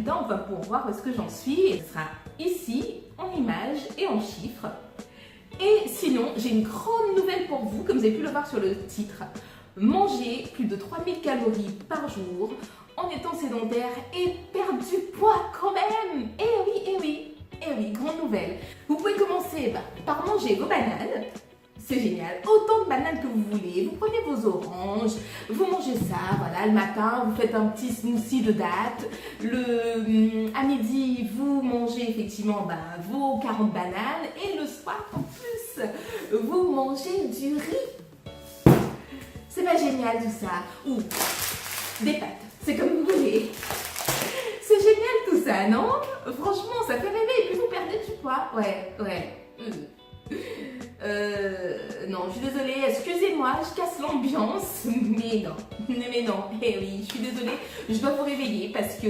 résultats, on va pouvoir voir où est-ce que j'en suis. Et ce sera ici, en images et en chiffres. Et sinon, j'ai une grande nouvelle pour vous, comme vous avez pu le voir sur le titre. Manger plus de 3000 calories par jour en étant sédentaire et perdre du poids quand même. Eh oui, eh oui, eh oui, grande nouvelle. Vous pouvez commencer par manger vos bananes. C'est génial, autant de bananes que vous voulez, vous prenez vos oranges, vous mangez ça, voilà, le matin, vous faites un petit smoothie de dattes, à midi, vous mangez effectivement vos 40 bananes, et le soir, en plus, vous mangez du riz. C'est pas génial tout ça, ou des pâtes, c'est comme vous voulez. C'est génial tout ça, non? Franchement, ça fait rêver, et puis vous perdez du poids, ouais. Non, je suis désolée, excusez-moi, je casse l'ambiance, mais non, eh oui, je suis désolée, je dois vous réveiller parce que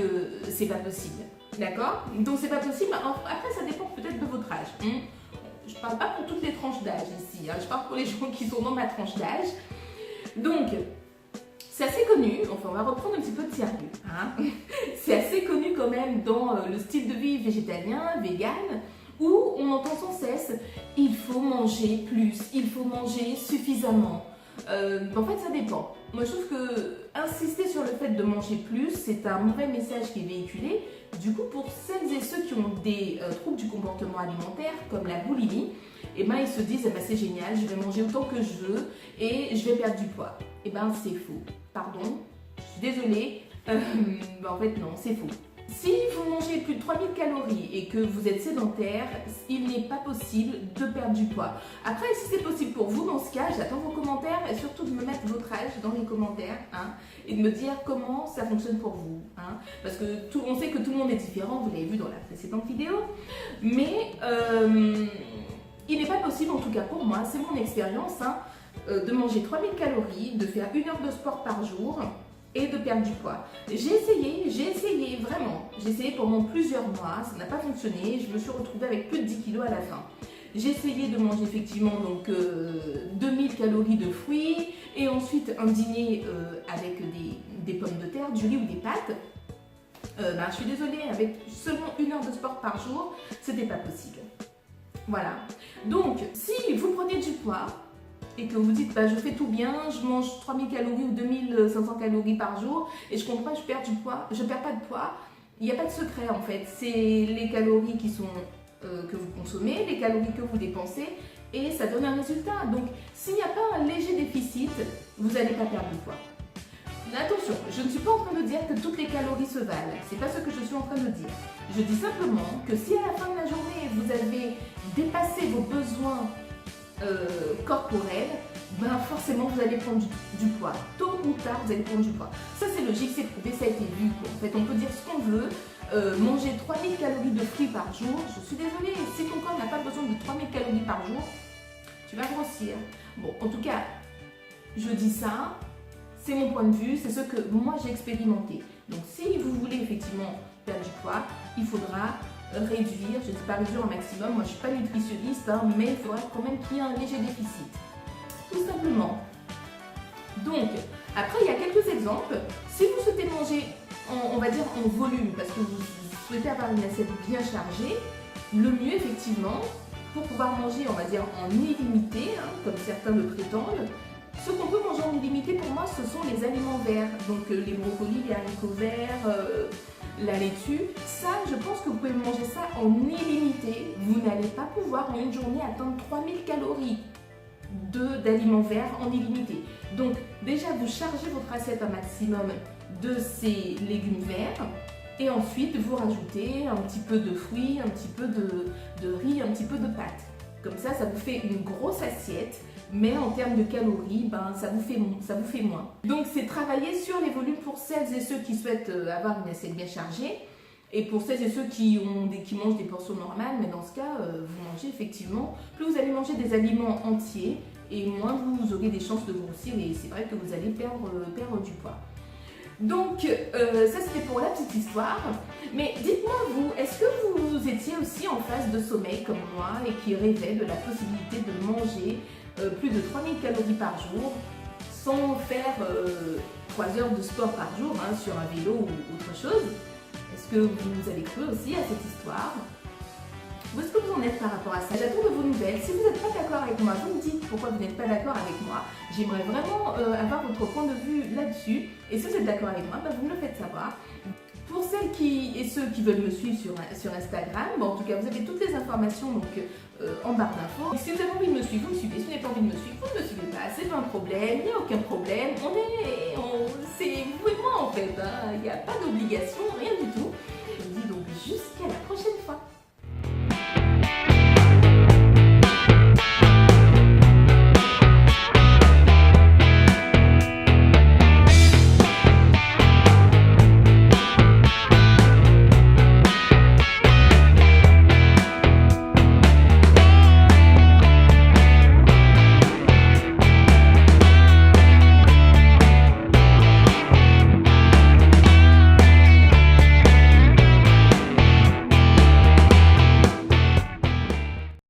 c'est pas possible, d'accord? Donc c'est pas possible, après ça dépend peut-être de votre âge. Je parle pas pour toutes les tranches d'âge ici, je parle pour les gens qui sont dans ma tranche d'âge. Donc, c'est assez connu, enfin on va reprendre un petit peu de sérieux, c'est assez connu quand même dans le style de vie végétalien, vegan, où on entend sans cesse « il faut manger plus, il faut manger suffisamment ». En fait, ça dépend. Moi, je trouve que insister sur le fait de manger plus, c'est un mauvais message qui est véhiculé. Du coup, pour celles et ceux qui ont des troubles du comportement alimentaire, comme la boulimie, ils se disent « c'est génial, je vais manger autant que je veux et je vais perdre du poids ». C'est faux. Pardon, je suis désolée. En fait, non, c'est faux. Si vous mangez plus de 3000 calories et que vous êtes sédentaire, il n'est pas possible de perdre du poids. Après, si c'est possible pour vous, dans ce cas, j'attends vos commentaires et surtout de me mettre votre âge dans les commentaires et de me dire comment ça fonctionne pour vous. Parce que on sait que tout le monde est différent, vous l'avez vu dans la précédente vidéo, mais il n'est pas possible, en tout cas pour moi, c'est mon expérience, de manger 3000 calories, de faire 1 heure de sport par jour et de perdre du poids. J'ai essayé vraiment. J'ai essayé pendant plusieurs mois, ça n'a pas fonctionné. Je me suis retrouvée avec plus de 10 kilos à la fin. J'ai essayé de manger effectivement 2000 calories de fruits et ensuite un dîner avec des pommes de terre, du riz ou des pâtes. Je suis désolée, avec seulement 1 heure de sport par jour, c'était pas possible. Voilà. Donc, si vous prenez du poids, et que vous dites je fais tout bien, je mange 3000 calories ou 2500 calories par jour et je compte pas, je perds du poids, je perds pas de poids, il n'y a pas de secret en fait, c'est les calories qui sont que vous consommez, les calories que vous dépensez et ça donne un résultat. Donc s'il n'y a pas un léger déficit, vous n'allez pas perdre du poids. Mais attention, je ne suis pas en train de dire que toutes les calories se valent, c'est pas ce que je suis en train de dire. Je dis simplement que si à la fin de la journée vous avez dépassé vos besoins corporelle, forcément vous allez prendre du poids. Tôt ou tard, vous allez prendre du poids. Ça c'est logique, c'est prouvé, ça a été vu. En fait, on peut dire ce qu'on veut. Manger 3000 calories de fruits par jour, je suis désolée, si ton corps n'a pas besoin de 3000 calories par jour, tu vas grossir. Bon, en tout cas, je dis ça, c'est mon point de vue, c'est ce que moi j'ai expérimenté. Donc si vous voulez effectivement perdre du poids, il faudra réduire, je ne dis pas réduire au maximum, moi je ne suis pas nutritionniste, mais il faudra quand même qu'il y ait un léger déficit. Tout simplement. Donc, après il y a quelques exemples. Si vous souhaitez manger, on va dire en volume, parce que vous souhaitez avoir une assiette bien chargée, le mieux effectivement, pour pouvoir manger, on va dire en illimité, comme certains le prétendent, ce qu'on peut manger en illimité pour moi, ce sont les aliments verts, donc les brocolis, les haricots verts, la laitue, ça je pense que vous pouvez manger ça en illimité. Vous n'allez pas pouvoir en une journée atteindre 3000 calories d'aliments verts en illimité. Donc déjà vous chargez votre assiette un maximum de ces légumes verts et ensuite vous rajoutez un petit peu de fruits, un petit peu de riz, un petit peu de pâtes. Comme ça vous fait une grosse assiette. Mais en termes de calories, ça vous fait moins. Donc c'est travailler sur les volumes pour celles et ceux qui souhaitent avoir une assiette bien chargée et pour celles et ceux qui mangent des portions normales, mais dans ce cas, vous mangez effectivement, plus vous allez manger des aliments entiers et moins vous aurez des chances de grossir et c'est vrai que vous allez perdre du poids. Donc ça c'était pour la petite histoire, mais dites-moi vous, est-ce que vous étiez aussi en phase de sommeil comme moi et qui rêvait de la possibilité de manger plus de 3000 calories par jour sans faire 3 heures de sport par jour sur un vélo ou autre chose? Est-ce que vous avez cru aussi à cette histoire? Où est-ce que vous en êtes par rapport à ça? J'attends de vos nouvelles. Si vous n'êtes pas d'accord avec moi, vous me dites pourquoi vous n'êtes pas d'accord avec moi. J'aimerais vraiment avoir votre point de vue là-dessus. Et si vous êtes d'accord avec moi, vous me le faites savoir. Pour celles et ceux qui veulent me suivre sur Instagram, en tout cas, vous avez toutes les informations donc, en barre d'infos. Si vous avez envie de me suivre, vous me suivez. Si vous n'avez pas envie de me suivre, vous ne me suivez pas. C'est pas un problème, il n'y a aucun problème. C'est vous et moi en fait. Il n'y a pas d'obligation, rien du tout.